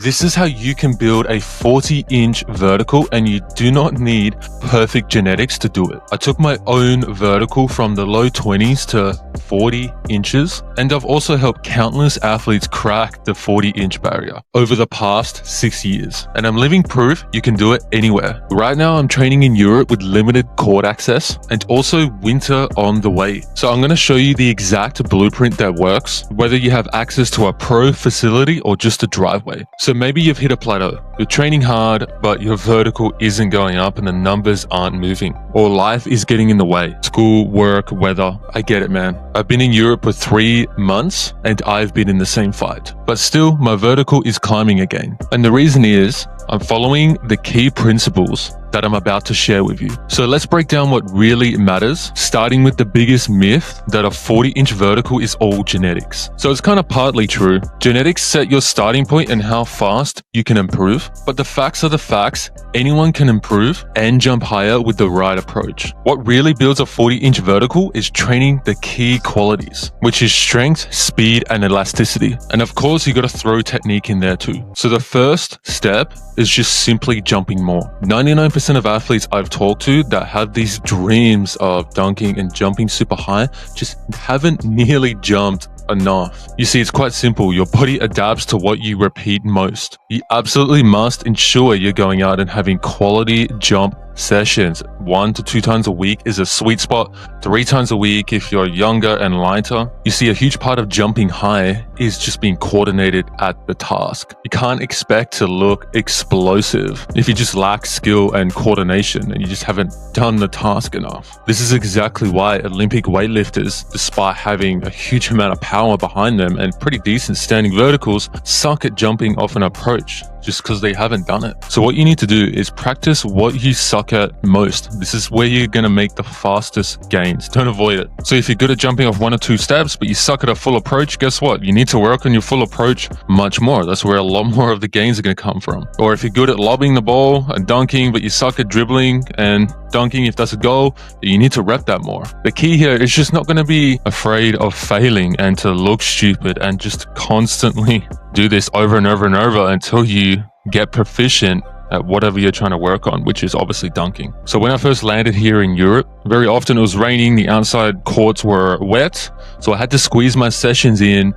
This is how you can build a 40-inch vertical, and you do not need perfect genetics to do it. I took my own vertical from the low 20s to 40 inches, and I've also helped countless athletes crack the 40-inch barrier over the past 6 years. And I'm living proof you can do it anywhere. Right now, I'm training in Europe with limited court access and also winter on the way. So I'm going to show you the exact blueprint that works, whether you have access to a pro facility or just a driveway. So maybe you've hit a plateau. You're training hard, but your vertical isn't going up and the numbers aren't moving. Or life is getting in the way. School, work, weather. I get it, man. I've been in Europe for 3 months and I've been in the same fight. But still, my vertical is climbing again. And the reason is, I'm following the key principles that I'm about to share with you. So let's break down what really matters, starting with the biggest myth that a 40-inch vertical is all genetics. So it's kind of partly true. Genetics set your starting point and how fast you can improve, but the facts are the facts. Anyone can improve and jump higher with the right approach. What really builds a 40-inch vertical is training the key qualities, which is strength, speed, and elasticity. And of course, you got to throw technique in there too. So the first step is just simply jumping more. 99% of athletes I've talked to that have these dreams of dunking and jumping super high just haven't nearly jumped enough. You see, it's quite simple. Your body adapts to what you repeat most. You absolutely must ensure you're going out and having quality jump sessions. 1 to 2 times a week is a sweet spot. 3 times a week if you're younger and lighter. You see, a huge part of jumping high is just being coordinated at the task. You can't expect to look explosive if you just lack skill and coordination and you just haven't done the task enough. This is exactly why Olympic weightlifters, despite having a huge amount of power behind them and pretty decent standing verticals, suck at jumping off an approach just because they haven't done it. So what you need to do is practice what you suck at most. This is where you're going to make the fastest gains. Don't avoid it. So if you're good at jumping off 1 or 2 steps, but you suck at a full approach, guess what? You need to work on your full approach much more. That's where a lot more of the gains are going to come from. Or if you're good at lobbing the ball and dunking, but you suck at dribbling and dunking, if that's a goal, you need to rep that more. The key here is just not going to be afraid of failing and to look stupid and just constantly do this over and over and over until you get proficient at whatever you're trying to work on, which is obviously dunking. So when I first landed here in Europe, very often it was raining, the outside courts were wet, so I had to squeeze my sessions in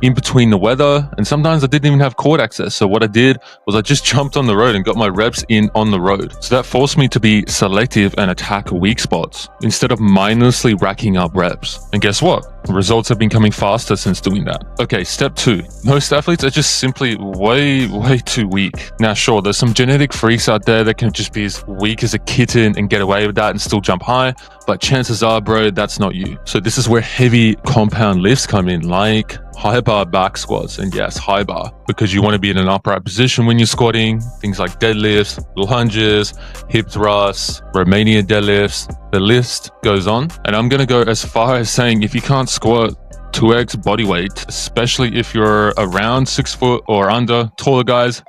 between the weather, and sometimes I didn't even have court access. So what I did was I just jumped on the road and got my reps in on the road. So that forced me to be selective and attack weak spots instead of mindlessly racking up reps. And guess what? Results have been coming faster since doing that. Okay, step 2. Most athletes are just simply way too weak. Now, sure, there's some genetic freaks out there that can just be as weak as a kitten and get away with that and still jump high, but chances are, bro, that's not you. So this is where heavy compound lifts come in, like high bar back squats, and yes, high bar, because you want to be in an upright position when you're squatting. Things like deadlifts, lunges, hip thrusts, Romanian deadlifts, the list goes on. And I'm going to go as far as saying if you can't squat 2x body weight, especially if you're around 6 foot or under, taller guys,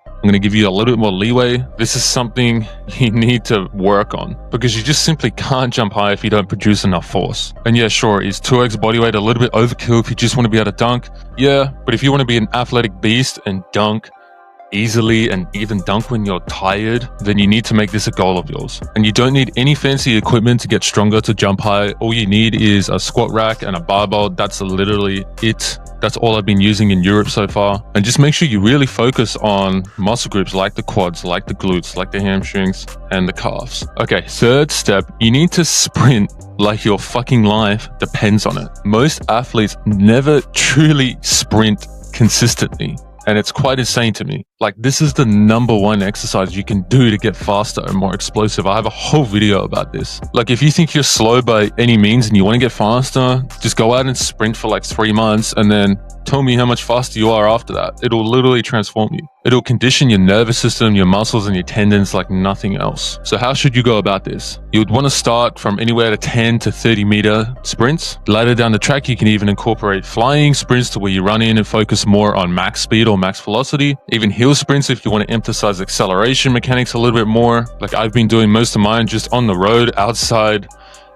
I'm going to give you a little bit more leeway. This is something you need to work on because you just simply can't jump high if you don't produce enough force. And yeah, sure, is 2x body weight a little bit overkill if you just want to be able to dunk? Yeah, but if you want to be an athletic beast and dunk easily and even dunk when you're tired, then you need to make this a goal of yours. And you don't need any fancy equipment to get stronger to jump high. All you need is a squat rack and a barbell. That's literally it. That's all I've been using in Europe so far. And just make sure you really focus on muscle groups like the quads, like the glutes, like the hamstrings and the calves. Okay, third step, you need to sprint like your fucking life depends on it. Most athletes never truly sprint consistently. And it's quite insane to me. Like, this is the #1 exercise you can do to get faster and more explosive. I have a whole video about this. Like, if you think you're slow by any means and you want to get faster, just go out and sprint for like 3 months and then tell me how much faster you are after that. It'll literally transform you. It'll condition your nervous system, your muscles, and your tendons like nothing else. So how should you go about this? You would want to start from anywhere to 10 to 30 meter sprints. Later down the track, you can even incorporate flying sprints to where you run in and focus more on max speed or max velocity. Even hill sprints if you want to emphasize acceleration mechanics a little bit more. Like I've been doing most of mine just on the road outside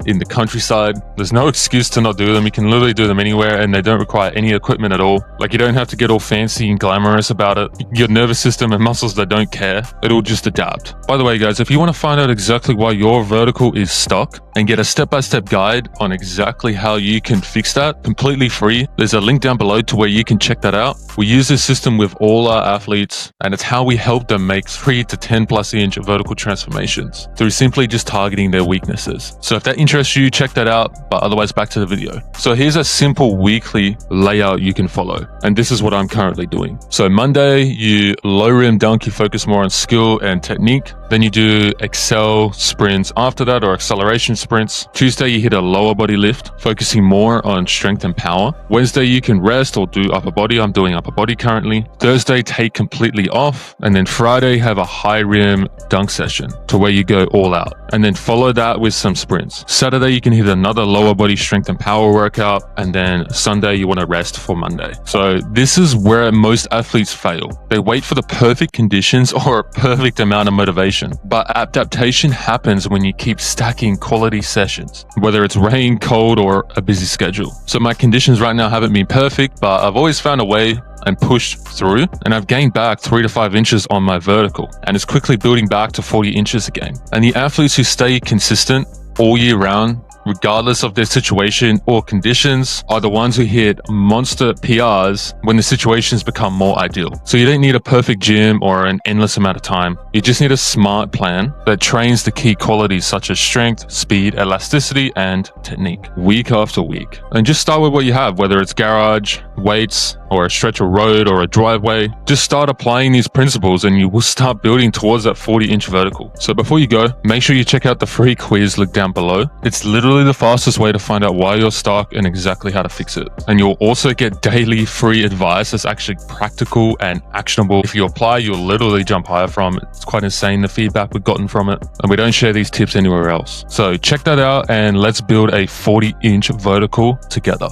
in the countryside. There's no excuse to not do them. You can literally do them anywhere and they don't require any equipment at all. Like, you don't have to get all fancy and glamorous about it. Your nervous system and muscles that don't care, it'll just adapt. By the way, guys, if you want to find out exactly why your vertical is stuck and get a step-by-step guide on exactly how you can fix that completely free, there's a link down below to where you can check that out. We use this system with all our athletes, and it's how we help them make 3 to 10 plus inch vertical transformations through simply just targeting their weaknesses. So if that interests you, check that out, but otherwise back to the video. So here's a simple weekly layout you can follow, and this is what I'm currently doing. So Monday, you low rim dunk, you focus more on skill and technique. Then you do Excel sprints after that, or acceleration sprints. Tuesday, you hit a lower body lift, focusing more on strength and power. Wednesday, you can rest or do upper body. I'm doing upper body currently. Thursday, take completely off. And then Friday, have a high rim dunk session to where you go all out. And then follow that with some sprints. Saturday, you can hit another lower body strength and power workout. And then Sunday, you want to rest for Monday. So this is where most athletes fail. They wait for the perfect conditions or a perfect amount of motivation. But adaptation happens when you keep stacking quality sessions, whether it's rain, cold, or a busy schedule. So my conditions right now haven't been perfect, but I've always found a way and pushed through, and I've gained back 3 to 5 inches on my vertical, and it's quickly building back to 40 inches again. And the athletes who stay consistent all year round, regardless of their situation or conditions, are the ones who hit monster PRs when the situations become more ideal. So you don't need a perfect gym or an endless amount of time. You just need a smart plan that trains the key qualities such as strength, speed, elasticity, and technique week after week. And just start with what you have, whether it's garage, weights, or a stretch of road or a driveway. Just start applying these principles and you will start building towards that 40-inch vertical. So before you go, make sure you check out the free quiz link down below. It's literally the fastest way to find out why you're stuck and exactly how to fix it. And you'll also get daily free advice that's actually practical and actionable. If you apply, you'll literally jump higher from it. It's quite insane the feedback we've gotten from it. And we don't share these tips anywhere else. So check that out and let's build a 40-inch vertical together.